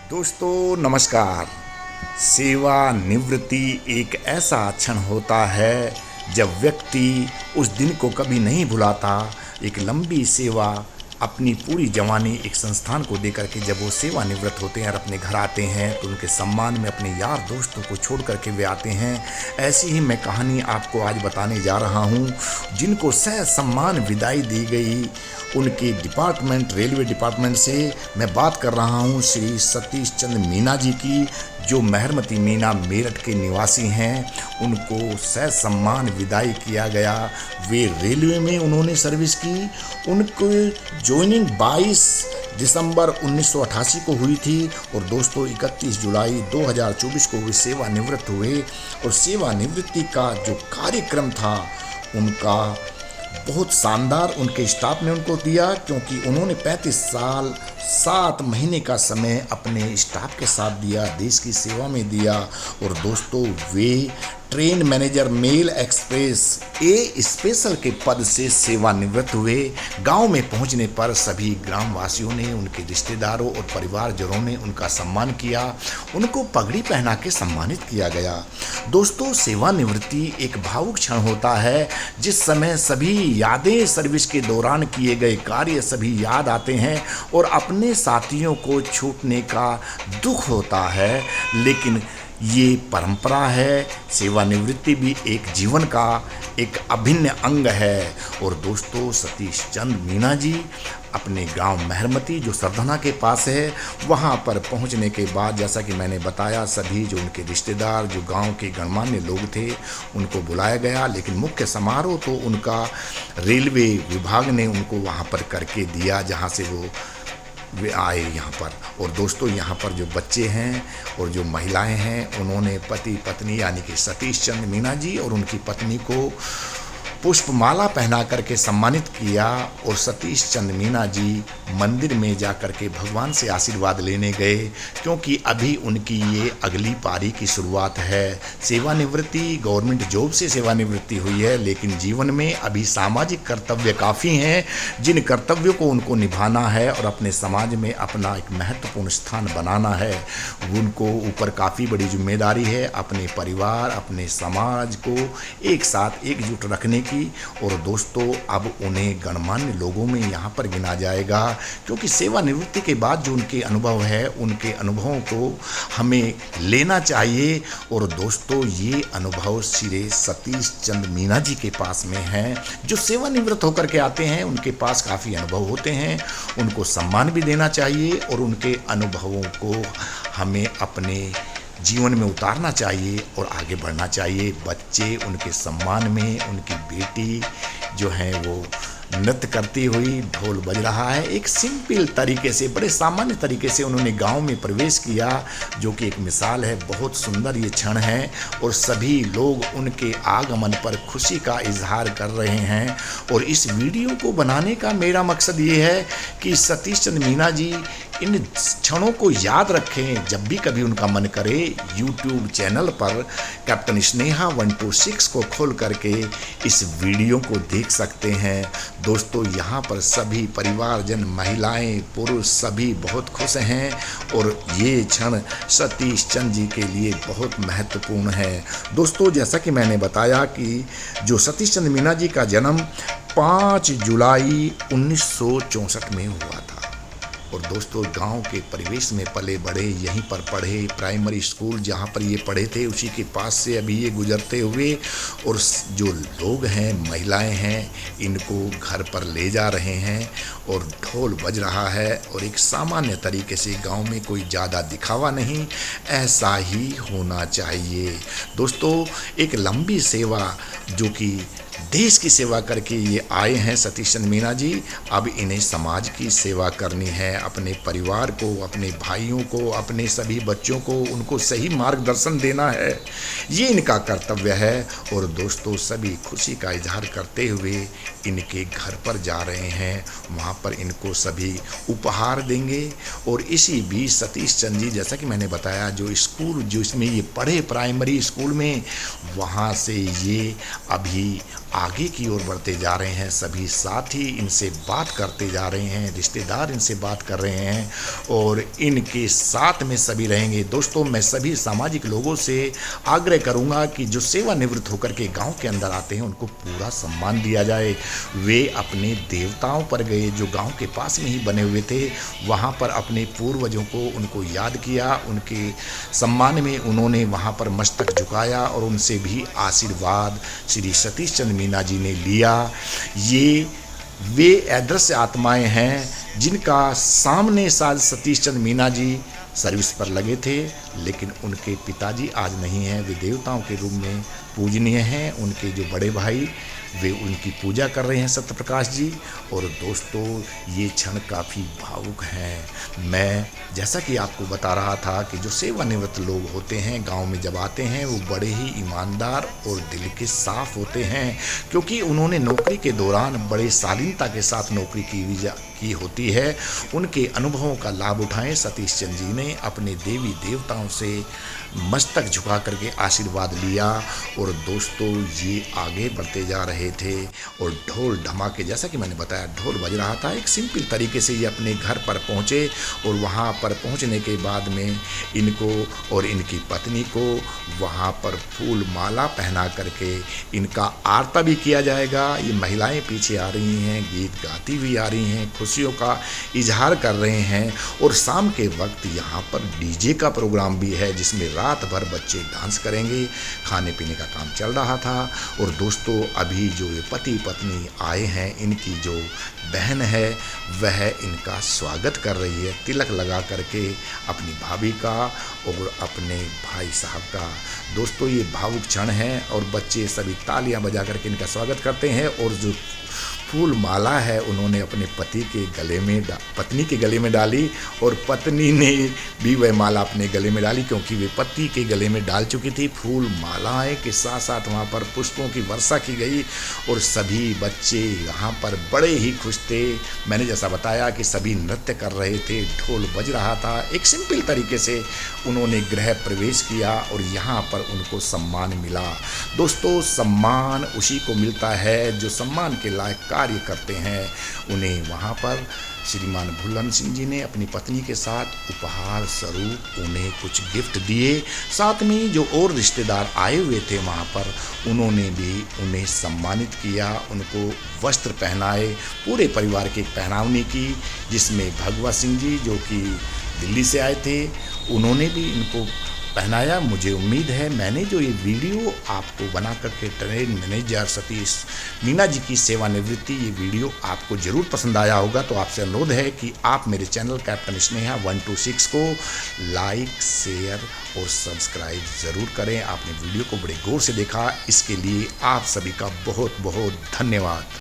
दोस्तों नमस्कार। सेवानिवृत्ति एक ऐसा क्षण होता है जब व्यक्ति उस दिन को कभी नहीं भुलाता। एक लंबी सेवा, अपनी पूरी जवानी एक संस्थान को देकर के जब वो सेवानिवृत्त होते हैं और अपने घर आते हैं तो उनके सम्मान में अपने यार दोस्तों को छोड़ करके वे आते हैं। ऐसी ही मैं कहानी आपको आज बताने जा रहा हूँ, जिनको सह सम्मान विदाई दी गई उनके डिपार्टमेंट, रेलवे डिपार्टमेंट से मैं बात कर रहा हूँ श्री सतीश चंद्र मीना जी की, जो मेहरमती मीना मेरठ के निवासी हैं। उनको सह सम्मान विदाई किया गया। वे रेलवे में उन्होंने सर्विस की। उनको ज्वाइनिंग 22 दिसंबर 1988 को हुई थी और दोस्तों 31 जुलाई 2024 को वे सेवानिवृत्त हुए। और सेवानिवृत्ति का जो कार्यक्रम था उनका बहुत शानदार उनके स्टाफ ने उनको दिया, क्योंकि उन्होंने 35 साल 7 महीने का समय अपने स्टाफ के साथ दिया, देश की सेवा में दिया। और दोस्तों वे ट्रेन मैनेजर मेल एक्सप्रेस ए स्पेशल के पद से सेवानिवृत्त हुए। गांव में पहुंचने पर सभी ग्रामवासियों ने, उनके रिश्तेदारों और परिवारजनों ने उनका सम्मान किया। उनको पगड़ी पहना के सम्मानित किया गया। दोस्तों सेवानिवृत्ति एक भावुक क्षण होता है, जिस समय सभी यादें, सर्विस के दौरान किए गए कार्य सभी याद आते हैं और अपने साथियों को छूटने का दुख होता है। लेकिन ये परंपरा है, सेवानिवृत्ति भी एक जीवन का एक अभिन्न अंग है। और दोस्तों सतीश चंद्र मीना जी अपने गांव मेहरमती, जो सरधना के पास है, वहां पर पहुंचने के बाद जैसा कि मैंने बताया, सभी जो उनके रिश्तेदार, जो गांव के गणमान्य लोग थे, उनको बुलाया गया। लेकिन मुख्य समारोह तो उनका रेलवे विभाग ने उनको वहां पर करके दिया, जहां से वे आए यहाँ पर। और दोस्तों यहाँ पर जो बच्चे हैं और जो महिलाएं हैं, उन्होंने पति पत्नी यानी कि सतीश चंद्र मीना जी और उनकी पत्नी को पुष्पमाला पहना करके सम्मानित किया। और सतीश चंद्र मीना जी मंदिर में जा कर के भगवान से आशीर्वाद लेने गए, क्योंकि अभी उनकी ये अगली पारी की शुरुआत है। सेवानिवृत्ति, गवर्नमेंट जॉब से सेवानिवृत्ति हुई है, लेकिन जीवन में अभी सामाजिक कर्तव्य काफ़ी हैं, जिन कर्तव्यों को उनको निभाना है और अपने समाज में अपना एक महत्वपूर्ण स्थान बनाना है। उनको ऊपर काफ़ी बड़ी जिम्मेदारी है अपने परिवार, अपने समाज को एक साथ एकजुट रखने की। और दोस्तों अब उन्हें गणमान्य लोगों में यहाँ पर गिना जाएगा, क्योंकि सेवानिवृत्ति के बाद जो उनके अनुभव है, उनके अनुभवों को हमें लेना चाहिए। और दोस्तों ये अनुभव श्री सतीश चंद्र मीना जी के पास में है, जो सेवानिवृत्त होकर के आते हैं। उनके पास काफ़ी अनुभव होते हैं, उनको सम्मान भी देना चाहिए और उनके अनुभवों को हमें अपने जीवन में उतारना चाहिए और आगे बढ़ना चाहिए। बच्चे उनके सम्मान में, उनकी बेटी जो है वो नृत्य करती हुई, ढोल बज रहा है, एक सिंपल तरीके से, बड़े सामान्य तरीके से उन्होंने गांव में प्रवेश किया, जो कि एक मिसाल है। बहुत सुंदर ये क्षण है और सभी लोग उनके आगमन पर खुशी का इजहार कर रहे हैं। और इस वीडियो को बनाने का मेरा मकसद ये है कि सतीश चंद्र मीना जी इन क्षणों को याद रखें। जब भी कभी उनका मन करे, यूट्यूब चैनल पर कैप्टन स्नेहा 126 को खोल करके इस वीडियो को देख सकते हैं। दोस्तों यहाँ पर सभी परिवारजन, महिलाएं, पुरुष सभी बहुत खुश हैं और ये क्षण सतीश चंद्र जी के लिए बहुत महत्वपूर्ण है। दोस्तों जैसा कि मैंने बताया कि जो सतीश चंद्र मीना जी का जन्म 5 जुलाई 1964 में हुआ था। और दोस्तों गांव के परिवेश में पले बड़े, यहीं पर पढ़े। प्राइमरी स्कूल जहां पर ये पढ़े थे उसी के पास से अभी ये गुजरते हुए। और जो लोग हैं, महिलाएं हैं, इनको घर पर ले जा रहे हैं और ढोल बज रहा है। और एक सामान्य तरीके से गांव में कोई ज़्यादा दिखावा नहीं, ऐसा ही होना चाहिए। दोस्तों एक लंबी सेवा, जो कि देश की सेवा करके ये आए हैं सतीश चंद्र मीना जी, अब इन्हें समाज की सेवा करनी है। अपने परिवार को, अपने भाइयों को, अपने सभी बच्चों को उनको सही मार्गदर्शन देना है, ये इनका कर्तव्य है। और दोस्तों सभी खुशी का इजहार करते हुए इनके घर पर जा रहे हैं, वहाँ पर इनको सभी उपहार देंगे। और इसी बीच सतीश चंद्र जी, जैसा कि मैंने बताया, जो स्कूल जो इसमें ये पढ़े प्राइमरी स्कूल में, वहाँ से ये अभी आगे की ओर बढ़ते जा रहे हैं। सभी साथी इनसे बात करते जा रहे हैं, रिश्तेदार इनसे बात कर रहे हैं और इनके साथ में सभी रहेंगे। दोस्तों, मैं सभी सामाजिक लोगों से आग्रह करूंगा कि जो सेवानिवृत्त होकर के गांव के अंदर आते हैं उनको पूरा सम्मान दिया जाए। वे अपने देवताओं पर गए जो गांव के पास में ही बने हुए थे, वहां पर अपने पूर्वजों को उनको याद किया, उनके सम्मान में उन्होंने वहां पर मस्तक झुकाया और उनसे भी आशीर्वाद श्री सतीश चंद्र मीना जी ने लिया। ये वे अदृश्य आत्माएं हैं जिनका सामने साज सतीश चंद्र मीना जी सर्विस पर लगे थे, लेकिन उनके पिताजी आज नहीं हैं। वे देवताओं के रूप में पूजनीय हैं। उनके जो बड़े भाई वे उनकी पूजा कर रहे हैं, सत्यप्रकाश जी। और दोस्तों, ये क्षण काफ़ी भावुक हैं। मैं जैसा कि आपको बता रहा था कि जो सेवानिवृत्त लोग होते हैं गांव में जब आते हैं वो बड़े ही ईमानदार और दिल के साफ होते हैं, क्योंकि उन्होंने नौकरी के दौरान बड़े शालीनता के साथ नौकरी की होती है। उनके अनुभवों का लाभ उठाएं। सतीश चंद्र जी ने अपने देवी देवताओं से मस्तक झुका करके आशीर्वाद लिया और दोस्तों ये आगे बढ़ते जा रहे थे और ढोल धमाके, जैसा कि मैंने बताया, ढोल बज रहा था। एक सिंपल तरीके से ये अपने घर पर पहुँचे और वहाँ पर पहुँचने के बाद में इनको और इनकी पत्नी को वहाँ पर फूल माला पहना करके इनका आरता भी किया जाएगा। ये महिलाएं पीछे आ रही हैं, गीत गाती हुई आ रही हैं, खुशियों का इजहार कर रहे हैं। और शाम के वक्त यहाँ पर डीजे का प्रोग्राम भी है जिसमें रात भर बच्चे डांस करेंगे। खाने पीने का काम चल रहा था। और दोस्तों, अभी जो ये पति पत्नी आए हैं, इनकी जो बहन है वह इनका स्वागत कर रही है तिलक लगा करके अपनी भाभी का और अपने भाई साहब का। दोस्तों, ये भावुक क्षण है और बच्चे सभी तालियां बजा करके इनका स्वागत करते हैं। और जो फूल माला है उन्होंने अपने पत्नी के गले में डाली और पत्नी ने भी वह माला अपने गले में डाली, क्योंकि वे पति के गले में डाल चुकी थी। फूल मालाएं के साथ साथ वहाँ पर पुष्पों की वर्षा की गई और सभी बच्चे यहाँ पर बड़े ही खुश थे। मैंने जैसा बताया कि सभी नृत्य कर रहे थे, ढोल बज रहा था। एक सिंपल तरीके से उन्होंने गृह प्रवेश किया और यहाँ पर उनको सम्मान मिला। दोस्तों, सम्मान उसी को मिलता है जो सम्मान के लायक कार्य करते हैं। उन्हें वहाँ पर श्रीमान भुल्लन सिंह जी ने अपनी पत्नी के साथ उपहार स्वरूप उन्हें कुछ गिफ्ट दिए। साथ में जो और रिश्तेदार आए हुए थे वहाँ पर उन्होंने भी उन्हें सम्मानित किया, उनको वस्त्र पहनाए। पूरे परिवार की पहनावनी की, जिसमें भगवत सिंह जी जो कि दिल्ली से आए थे उन्होंने भी इनको पहनाया। मुझे उम्मीद है मैंने जो ये वीडियो आपको बना करके ट्रेन मैनेजर सतीश मीना जी की सेवानिवृत्ति, ये वीडियो आपको ज़रूर पसंद आया होगा। तो आपसे अनुरोध है कि आप मेरे चैनल कैप्टन स्नेहा 126 को लाइक, शेयर और सब्सक्राइब ज़रूर करें। आपने वीडियो को बड़े गौर से देखा, इसके लिए आप सभी का बहुत बहुत धन्यवाद।